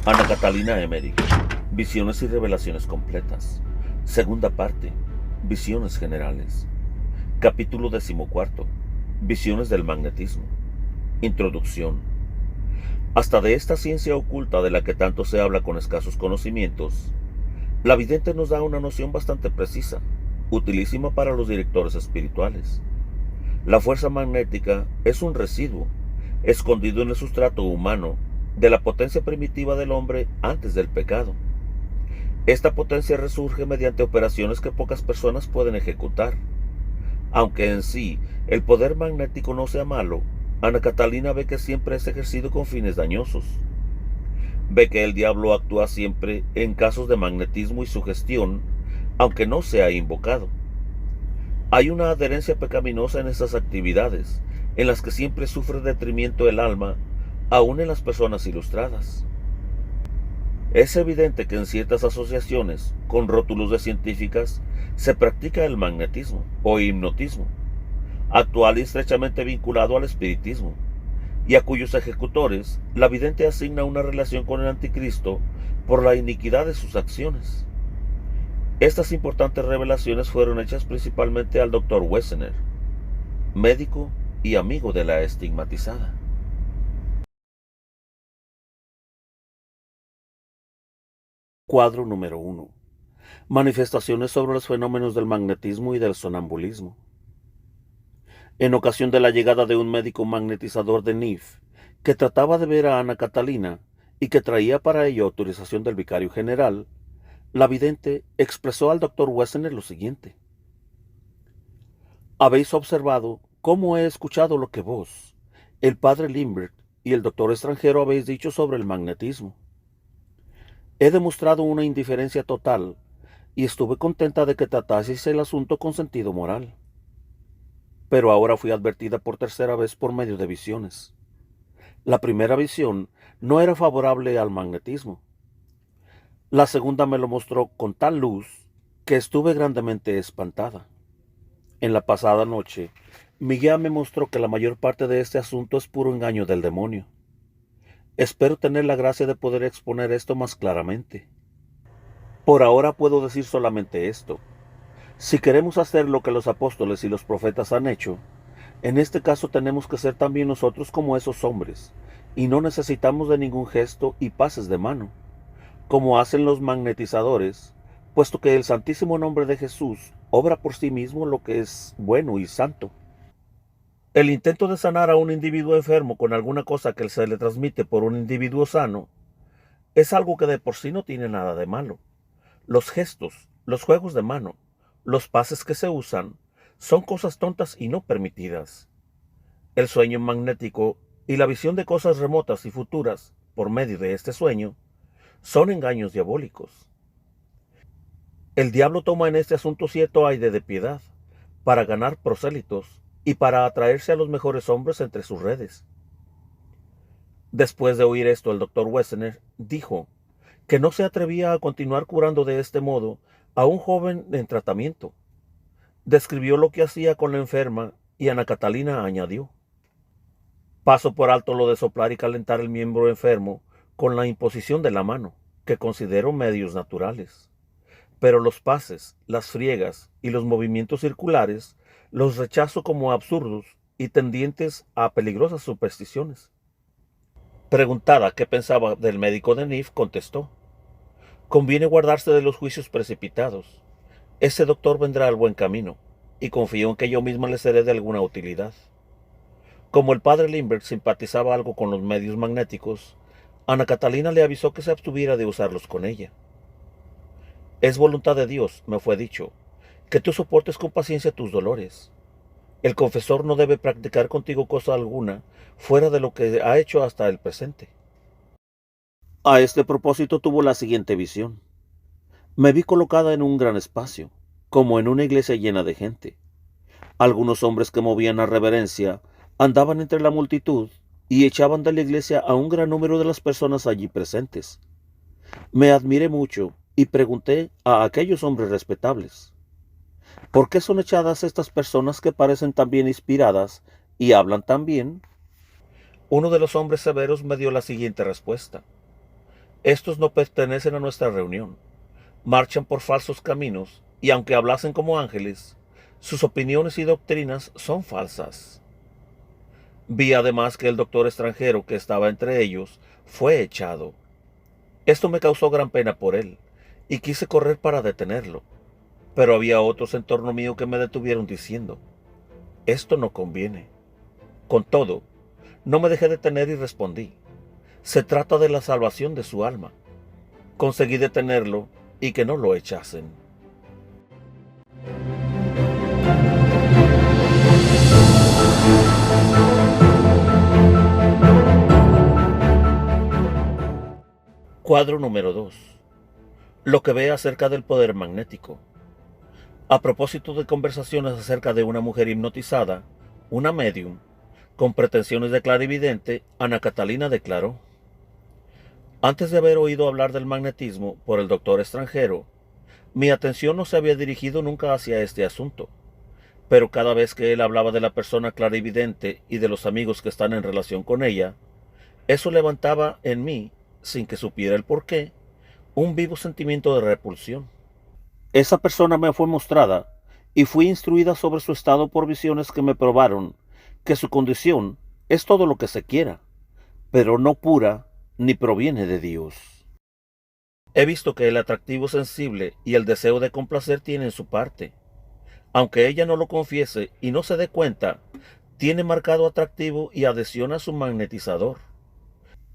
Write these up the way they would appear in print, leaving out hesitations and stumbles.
Ana Catalina Emmerich, Visiones y revelaciones completas. Segunda parte, Visiones generales. Capítulo 14. Visiones del magnetismo. Introducción. Hasta de esta ciencia oculta de la que tanto se habla con escasos conocimientos, la vidente nos da una noción bastante precisa, utilísima para los directores espirituales. La fuerza magnética es un residuo, escondido en el sustrato humano, de la potencia primitiva del hombre antes del pecado. Esta potencia resurge mediante operaciones que pocas personas pueden ejecutar. Aunque en sí el poder magnético no sea malo, Ana Catalina ve que siempre es ejercido con fines dañosos. Ve que el diablo actúa siempre en casos de magnetismo y sugestión, aunque no sea invocado. Hay una adherencia pecaminosa en estas actividades, en las que siempre sufre detrimento el alma, aún en las personas ilustradas. Es evidente que en ciertas asociaciones, con rótulos de científicas, se practica el magnetismo o hipnotismo, actual y estrechamente vinculado al espiritismo, y a cuyos ejecutores la vidente asigna una relación con el anticristo por la iniquidad de sus acciones. Estas importantes revelaciones fueron hechas principalmente al Dr. Wessener, médico y amigo de la estigmatizada. Cuadro número 1. Manifestaciones sobre los fenómenos del magnetismo y del sonambulismo. En ocasión de la llegada de un médico magnetizador de Nif, que trataba de ver a Ana Catalina y que traía para ello autorización del vicario general, la vidente expresó al doctor Wessener lo siguiente: habéis observado cómo he escuchado lo que vos, el padre Limbert y el doctor extranjero habéis dicho sobre el magnetismo. He demostrado una indiferencia total y estuve contenta de que trataseis el asunto con sentido moral. Pero ahora fui advertida por tercera vez por medio de visiones. La primera visión no era favorable al magnetismo. La segunda me lo mostró con tal luz que estuve grandemente espantada. En la pasada noche, mi guía me mostró que la mayor parte de este asunto es puro engaño del demonio. Espero tener la gracia de poder exponer esto más claramente. Por ahora puedo decir solamente esto. Si queremos hacer lo que los apóstoles y los profetas han hecho, en este caso tenemos que ser también nosotros como esos hombres, y no necesitamos de ningún gesto y pases de mano, como hacen los magnetizadores, puesto que el santísimo nombre de Jesús obra por sí mismo lo que es bueno y santo. El intento de sanar a un individuo enfermo con alguna cosa que se le transmite por un individuo sano es algo que de por sí no tiene nada de malo. Los gestos, los juegos de mano, los pases que se usan, son cosas tontas y no permitidas. El sueño magnético y la visión de cosas remotas y futuras por medio de este sueño son engaños diabólicos. El diablo toma en este asunto cierto aire de piedad para ganar prosélitos y para atraerse a los mejores hombres entre sus redes. Después de oír esto, el doctor Wessener dijo que no se atrevía a continuar curando de este modo a un joven en tratamiento. Describió lo que hacía con la enferma y Ana Catalina añadió: paso por alto lo de soplar y calentar el miembro enfermo con la imposición de la mano, que considero medios naturales. Pero los pases, las friegas y los movimientos circulares los rechazo como absurdos y tendientes a peligrosas supersticiones. Preguntada qué pensaba del médico de Nif, contestó: conviene guardarse de los juicios precipitados. Ese doctor vendrá al buen camino, y confío en que yo misma le seré de alguna utilidad. Como el padre Limbert simpatizaba algo con los medios magnéticos, Ana Catalina le avisó que se abstuviera de usarlos con ella. Es voluntad de Dios, me fue dicho, que tú soportes con paciencia tus dolores. El confesor no debe practicar contigo cosa alguna fuera de lo que ha hecho hasta el presente. A este propósito tuvo la siguiente visión. Me vi colocada en un gran espacio, como en una iglesia llena de gente. Algunos hombres que movían a reverencia andaban entre la multitud y echaban de la iglesia a un gran número de las personas allí presentes. Me admiré mucho y pregunté a aquellos hombres respetables: ¿por qué son echadas estas personas que parecen tan bien inspiradas y hablan tan bien? Uno de los hombres severos me dio la siguiente respuesta: Estos no pertenecen a nuestra reunión, marchan por falsos caminos y aunque hablasen como ángeles, sus opiniones y doctrinas son falsas. Vi además que el doctor extranjero que estaba entre ellos fue echado. Esto me causó gran pena por él, y quise correr para detenerlo, pero había otros en torno mío que me detuvieron diciendo, esto no conviene. Con todo, no me dejé detener y respondí, se trata de la salvación de su alma. Conseguí detenerlo y que no lo echasen. Cuadro número 2. Lo que ve acerca del poder magnético. A propósito de conversaciones acerca de una mujer hipnotizada, una medium, con pretensiones de clarividente, Ana Catalina declaró: antes de haber oído hablar del magnetismo por el doctor extranjero, mi atención no se había dirigido nunca hacia este asunto, pero cada vez que él hablaba de la persona clarividente y de los amigos que están en relación con ella, eso levantaba en mí, sin que supiera el porqué, un vivo sentimiento de repulsión. Esa persona me fue mostrada y fui instruida sobre su estado por visiones que me probaron que su condición es todo lo que se quiera, pero no pura ni proviene de Dios. He visto que el atractivo sensible y el deseo de complacer tienen su parte. Aunque ella no lo confiese y no se dé cuenta, tiene marcado atractivo y adhesión a su magnetizador.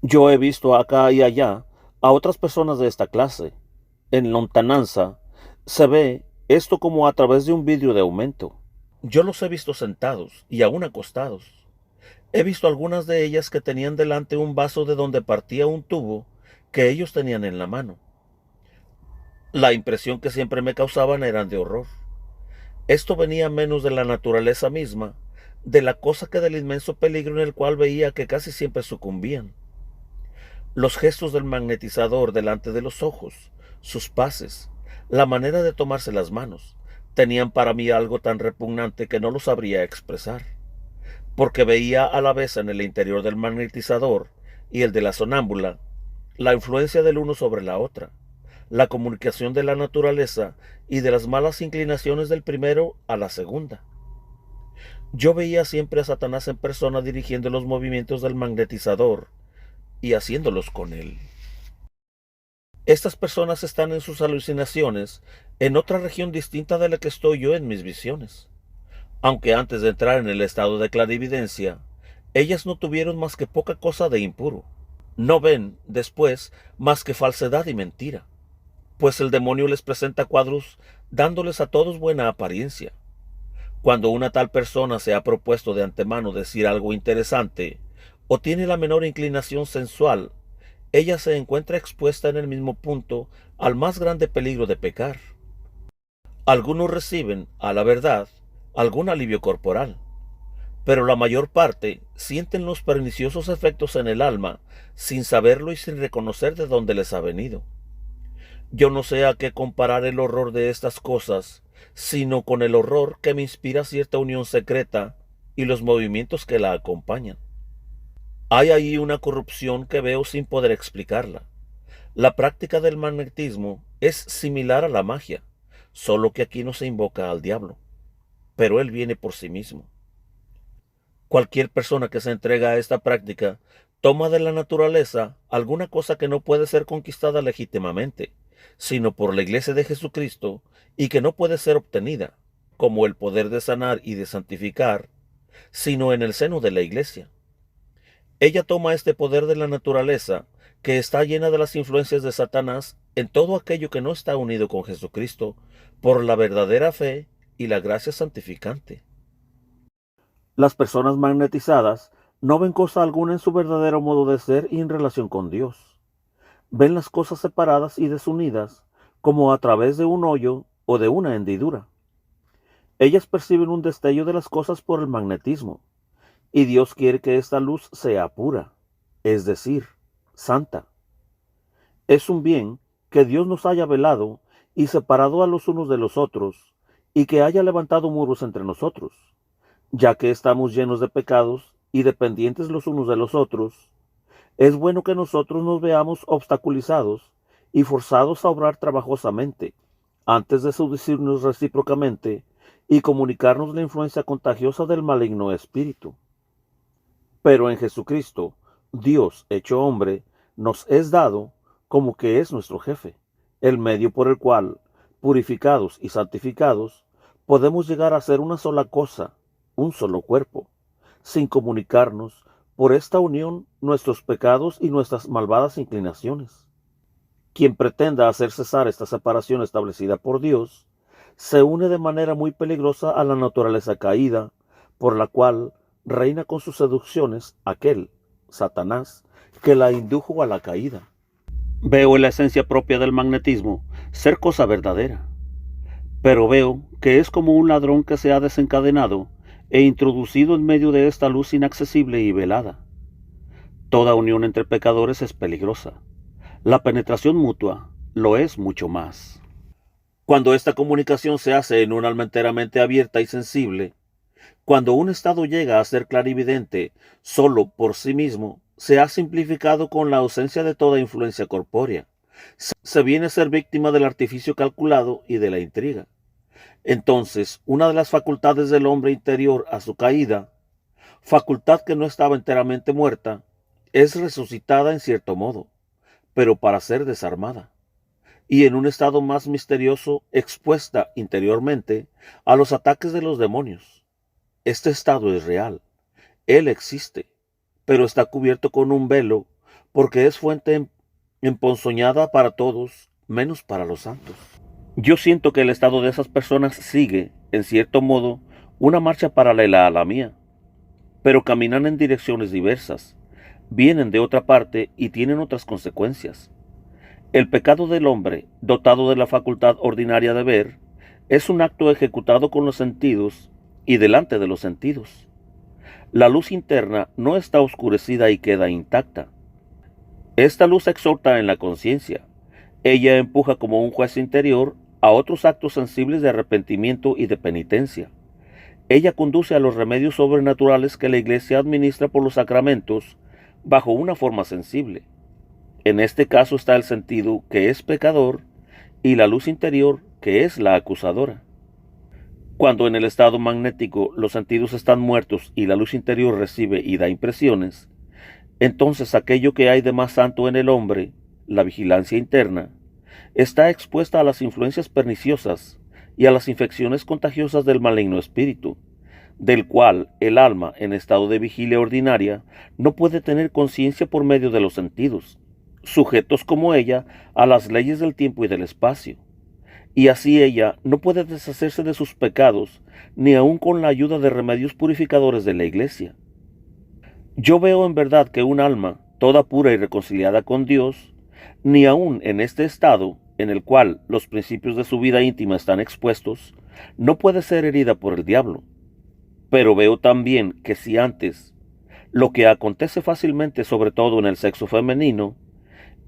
Yo he visto acá y allá a otras personas de esta clase. En lontananza se ve esto como a través de un vidrio de aumento. Yo los he visto sentados y aún acostados. He visto algunas de ellas que tenían delante un vaso de donde partía un tubo que ellos tenían en la mano. La impresión que siempre me causaban era de horror. Esto venía menos de la naturaleza misma, de la cosa que del inmenso peligro en el cual veía que casi siempre sucumbían. Los gestos del magnetizador delante de los ojos, sus pases, la manera de tomarse las manos, tenían para mí algo tan repugnante que no lo sabría expresar, porque veía a la vez en el interior del magnetizador y el de la sonámbula la influencia del uno sobre la otra, la comunicación de la naturaleza y de las malas inclinaciones del primero a la segunda. Yo veía siempre a Satanás en persona dirigiendo los movimientos del magnetizador y haciéndolos con él. Estas personas están en sus alucinaciones en otra región distinta de la que estoy yo en mis visiones. Aunque antes de entrar en el estado de clarividencia, ellas no tuvieron más que poca cosa de impuro. No ven, después, más que falsedad y mentira, pues el demonio les presenta cuadros dándoles a todos buena apariencia. Cuando una tal persona se ha propuesto de antemano decir algo interesante o tiene la menor inclinación sensual, ella se encuentra expuesta en el mismo punto al más grande peligro de pecar. Algunos reciben, a la verdad, algún alivio corporal, pero la mayor parte sienten los perniciosos efectos en el alma sin saberlo y sin reconocer de dónde les ha venido. Yo no sé a qué comparar el horror de estas cosas, sino con el horror que me inspira cierta unión secreta y los movimientos que la acompañan. Hay ahí una corrupción que veo sin poder explicarla. La práctica del magnetismo es similar a la magia, solo que aquí no se invoca al diablo, pero él viene por sí mismo. Cualquier persona que se entrega a esta práctica toma de la naturaleza alguna cosa que no puede ser conquistada legítimamente, sino por la Iglesia de Jesucristo y que no puede ser obtenida, como el poder de sanar y de santificar, sino en el seno de la Iglesia. Ella toma este poder de la naturaleza, que está llena de las influencias de Satanás, en todo aquello que no está unido con Jesucristo, por la verdadera fe y la gracia santificante. Las personas magnetizadas no ven cosa alguna en su verdadero modo de ser y en relación con Dios. Ven las cosas separadas y desunidas, como a través de un hoyo o de una hendidura. Ellas perciben un destello de las cosas por el magnetismo, y Dios quiere que esta luz sea pura, es decir, santa. Es un bien que Dios nos haya velado y separado a los unos de los otros, y que haya levantado muros entre nosotros, ya que estamos llenos de pecados y dependientes los unos de los otros. Es bueno que nosotros nos veamos obstaculizados y forzados a obrar trabajosamente, antes de seducirnos recíprocamente y comunicarnos la influencia contagiosa del maligno espíritu. Pero en Jesucristo, Dios hecho hombre, nos es dado como que es nuestro jefe, el medio por el cual, purificados y santificados, podemos llegar a ser una sola cosa, un solo cuerpo, sin comunicarnos por esta unión nuestros pecados y nuestras malvadas inclinaciones. Quien pretenda hacer cesar esta separación establecida por Dios, se une de manera muy peligrosa a la naturaleza caída, por la cual reina con sus seducciones aquel, Satanás, que la indujo a la caída. Veo en la esencia propia del magnetismo ser cosa verdadera, pero veo que es como un ladrón que se ha desencadenado e introducido en medio de esta luz inaccesible y velada. Toda unión entre pecadores es peligrosa. La penetración mutua lo es mucho más. Cuando esta comunicación se hace en un alma enteramente abierta y sensible, cuando un estado llega a ser clarividente solo por sí mismo, se ha simplificado con la ausencia de toda influencia corpórea. Se viene a ser víctima del artificio calculado y de la intriga. Entonces, una de las facultades del hombre interior a su caída, facultad que no estaba enteramente muerta, es resucitada en cierto modo, pero para ser desarmada, y en un estado más misterioso expuesta interiormente a los ataques de los demonios. Este estado es real, él existe, pero está cubierto con un velo porque es fuente emponzoñada para todos, menos para los santos. Yo siento que el estado de esas personas sigue, en cierto modo, una marcha paralela a la mía, pero caminan en direcciones diversas, vienen de otra parte y tienen otras consecuencias. El pecado del hombre, dotado de la facultad ordinaria de ver, es un acto ejecutado con los sentidos y delante de los sentidos. La luz interna no está oscurecida y queda intacta. Esta luz exhorta en la conciencia. Ella empuja como un juez interior a otros actos sensibles de arrepentimiento y de penitencia. Ella conduce a los remedios sobrenaturales que la Iglesia administra por los sacramentos bajo una forma sensible. En este caso está el sentido, que es pecador, y la luz interior, que es la acusadora. Cuando en el estado magnético los sentidos están muertos y la luz interior recibe y da impresiones, entonces aquello que hay de más santo en el hombre, la vigilancia interna, está expuesta a las influencias perniciosas y a las infecciones contagiosas del maligno espíritu, del cual el alma en estado de vigilia ordinaria no puede tener conciencia por medio de los sentidos, sujetos como ella a las leyes del tiempo y del espacio. Y así ella no puede deshacerse de sus pecados, ni aun con la ayuda de remedios purificadores de la Iglesia. Yo veo en verdad que un alma, toda pura y reconciliada con Dios, ni aun en este estado, en el cual los principios de su vida íntima están expuestos, no puede ser herida por el diablo. Pero veo también que si antes, lo que acontece fácilmente sobre todo en el sexo femenino,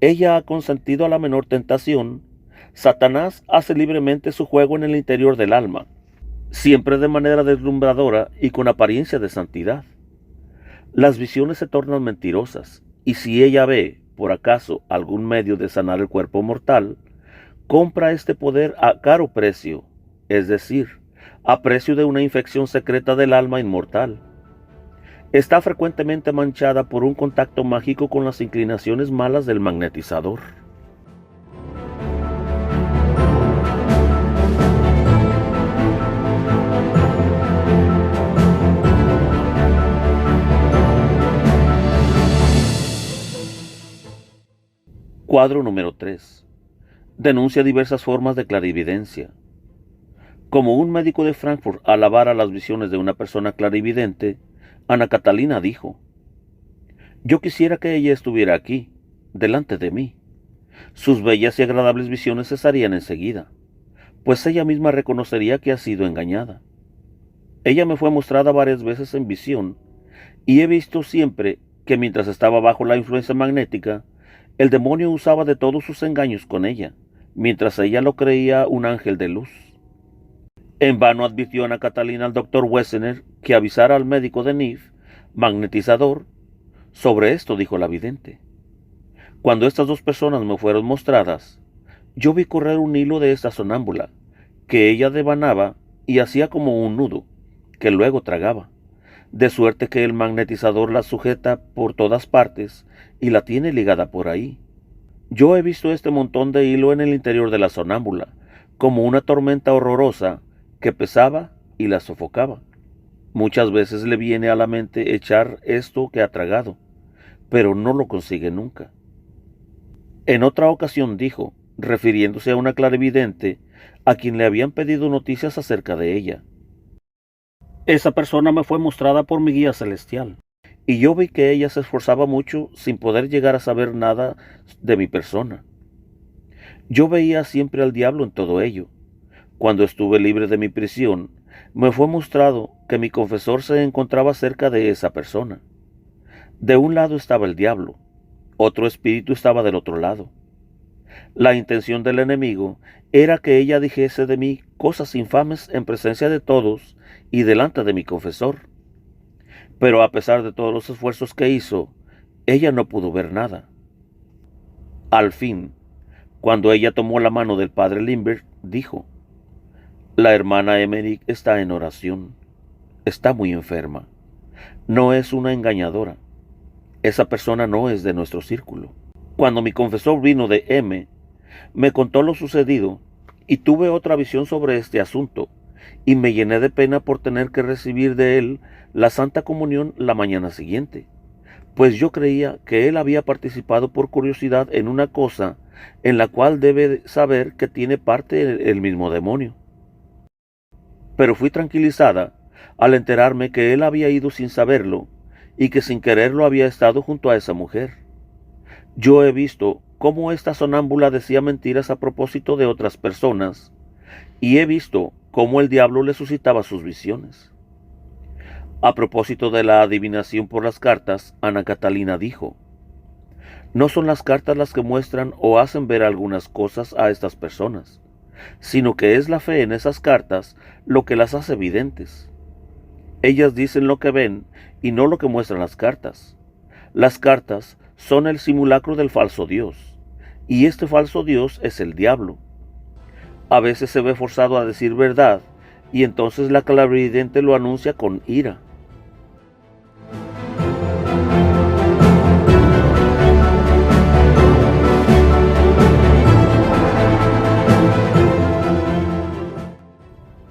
ella ha consentido a la menor tentación, Satanás hace libremente su juego en el interior del alma, siempre de manera deslumbradora y con apariencia de santidad. Las visiones se tornan mentirosas, y si ella ve, por acaso, algún medio de sanar el cuerpo mortal, compra este poder a caro precio, es decir, a precio de una infección secreta del alma inmortal. Está frecuentemente manchada por un contacto mágico con las inclinaciones malas del magnetizador. Cuadro número 3. Denuncia diversas formas de clarividencia. Como un médico de Frankfurt alabara las visiones de una persona clarividente, Ana Catalina dijo: «Yo quisiera que ella estuviera aquí, delante de mí. Sus bellas y agradables visiones cesarían enseguida, pues ella misma reconocería que ha sido engañada. Ella me fue mostrada varias veces en visión, y he visto siempre que mientras estaba bajo la influencia magnética, el demonio usaba de todos sus engaños con ella, mientras ella lo creía un ángel de luz». En vano advirtió Ana Catalina al doctor Wessener que avisara al médico de Nif, magnetizador, Sobre esto dijo la vidente: cuando estas dos personas me fueron mostradas, yo vi correr un hilo de esta sonámbula, que ella devanaba y hacía como un nudo, que luego tragaba, de suerte que el magnetizador la sujeta por todas partes y la tiene ligada por ahí. Yo he visto este montón de hilo en el interior de la sonámbula, como una tormenta horrorosa que pesaba y la sofocaba. Muchas veces le viene a la mente echar esto que ha tragado, pero no lo consigue nunca. En otra ocasión dijo, refiriéndose a una clarividente a quien le habían pedido noticias acerca de ella: esa persona me fue mostrada por mi guía celestial, y yo vi que ella se esforzaba mucho sin poder llegar a saber nada de mi persona. Yo veía siempre al diablo en todo ello. Cuando estuve libre de mi prisión, me fue mostrado que mi confesor se encontraba cerca de esa persona. De un lado estaba el diablo, otro espíritu estaba del otro lado. La intención del enemigo era que ella dijese de mí cosas infames en presencia de todos y delante de mi confesor. Pero a pesar de todos los esfuerzos que hizo, ella no pudo ver nada. Al fin, cuando ella tomó la mano del padre Lindbergh, dijo: la hermana Emmerich está en oración. Está muy enferma. No es una engañadora. Esa persona no es de nuestro círculo. Cuando mi confesor vino de M, me contó lo sucedido y tuve otra visión sobre este asunto, y me llené de pena por tener que recibir de él la Santa Comunión la mañana siguiente, pues yo creía que él había participado por curiosidad en una cosa en la cual debe saber que tiene parte el mismo demonio. Pero fui tranquilizada al enterarme que él había ido sin saberlo y que sin quererlo había estado junto a esa mujer. Yo he visto cómo esta sonámbula decía mentiras a propósito de otras personas, y he visto cómo el diablo le suscitaba sus visiones. A propósito de la adivinación por las cartas, Ana Catalina dijo: no son las cartas las que muestran o hacen ver algunas cosas a estas personas, sino que es la fe en esas cartas lo que las hace evidentes. Ellas dicen lo que ven y no lo que muestran las cartas. Las cartas son el simulacro del falso Dios, y este falso Dios es el diablo. A veces se ve forzado a decir verdad, y entonces la clarividente lo anuncia con ira.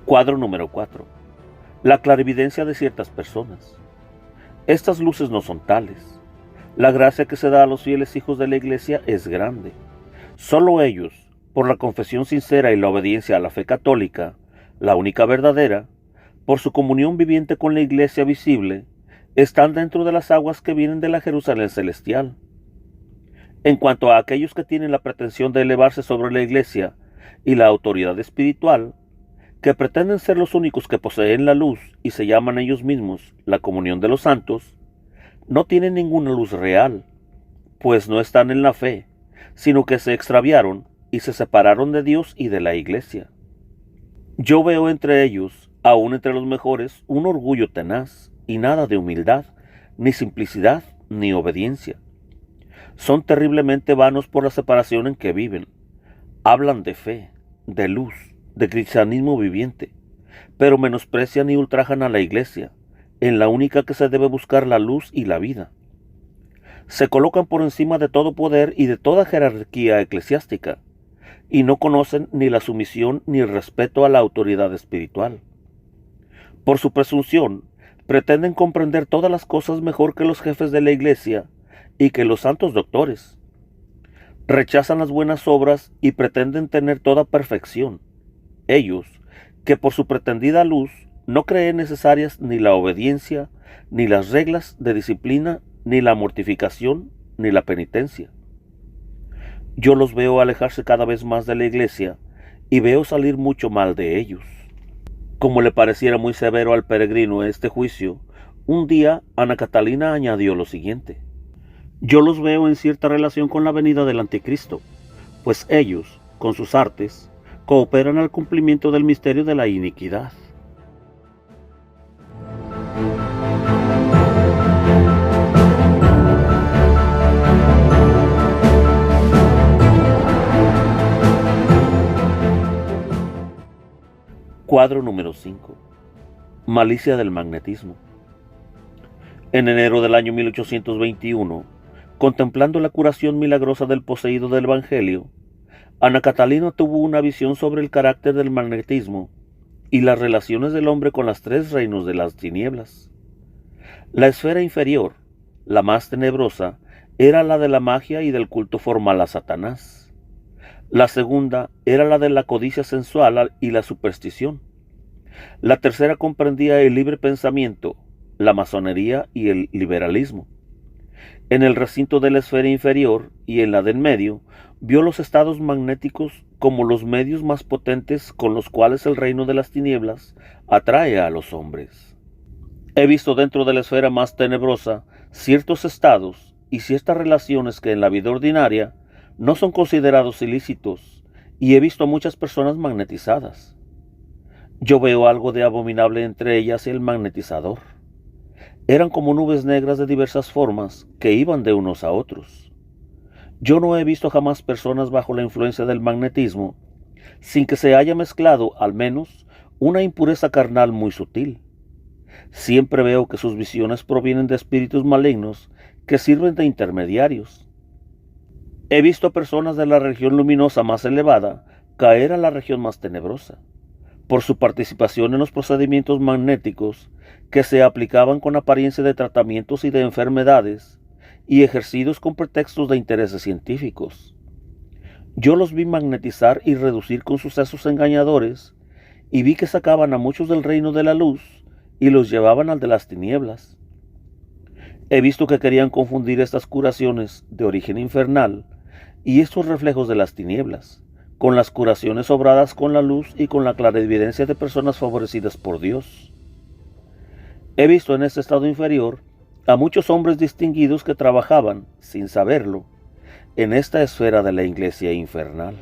Cuadro número 4. La clarividencia de ciertas personas. Estas luces no son tales. La gracia que se da a los fieles hijos de la Iglesia es grande. Solo ellos, por la confesión sincera y la obediencia a la fe católica, la única verdadera, por su comunión viviente con la Iglesia visible, están dentro de las aguas que vienen de la Jerusalén celestial. En cuanto a aquellos que tienen la pretensión de elevarse sobre la Iglesia y la autoridad espiritual, que pretenden ser los únicos que poseen la luz y se llaman ellos mismos la comunión de los santos, no tienen ninguna luz real, pues no están en la fe, sino que se extraviaron y se separaron de Dios y de la Iglesia. Yo veo entre ellos, aun entre los mejores, un orgullo tenaz y nada de humildad, ni simplicidad, ni obediencia. Son terriblemente vanos por la separación en que viven. Hablan de fe, de luz, de cristianismo viviente, pero menosprecian y ultrajan a la Iglesia, en la única que se debe buscar la luz y la vida. Se colocan por encima de todo poder y de toda jerarquía eclesiástica, y no conocen ni la sumisión ni el respeto a la autoridad espiritual. Por su presunción, pretenden comprender todas las cosas mejor que los jefes de la Iglesia y que los santos doctores. Rechazan las buenas obras y pretenden tener toda perfección. Ellos, que por su pretendida luz no creen necesarias ni la obediencia, ni las reglas de disciplina, ni la mortificación, ni la penitencia. Yo los veo alejarse cada vez más de la Iglesia y veo salir mucho mal de ellos. Como le pareciera muy severo al peregrino este juicio, un día Ana Catalina añadió lo siguiente: yo los veo en cierta relación con la venida del Anticristo, pues ellos, con sus artes, cooperan al cumplimiento del misterio de la iniquidad. Cuadro número 5. Malicia del magnetismo. En enero del año 1821, contemplando la curación milagrosa del poseído del Evangelio, Ana Catalina tuvo una visión sobre el carácter del magnetismo y las relaciones del hombre con los tres reinos de las tinieblas. La esfera inferior, la más tenebrosa, era la de la magia y del culto formal a Satanás. La segunda era la de la codicia sensual y la superstición. La tercera comprendía el libre pensamiento, la masonería y el liberalismo. En el recinto de la esfera inferior y en la del medio, vio los estados magnéticos como los medios más potentes con los cuales el reino de las tinieblas atrae a los hombres. He visto dentro de la esfera más tenebrosa ciertos estados y ciertas relaciones que en la vida ordinaria no son considerados ilícitos, y he visto muchas personas magnetizadas. Yo veo algo de abominable entre ellas y el magnetizador. Eran como nubes negras de diversas formas que iban de unos a otros. Yo no he visto jamás personas bajo la influencia del magnetismo sin que se haya mezclado al menos una impureza carnal muy sutil. Siempre veo que sus visiones provienen de espíritus malignos que sirven de intermediarios. He visto personas de la región luminosa más elevada caer a la región más tenebrosa, por su participación en los procedimientos magnéticos que se aplicaban con apariencia de tratamientos y de enfermedades y ejercidos con pretextos de intereses científicos. Yo los vi magnetizar y reducir con sucesos engañadores, y vi que sacaban a muchos del reino de la luz y los llevaban al de las tinieblas. He visto que querían confundir estas curaciones de origen infernal y estos reflejos de las tinieblas con las curaciones obradas con la luz y con la clarividencia de personas favorecidas por Dios. He visto en este estado inferior a muchos hombres distinguidos que trabajaban, sin saberlo, en esta esfera de la iglesia infernal.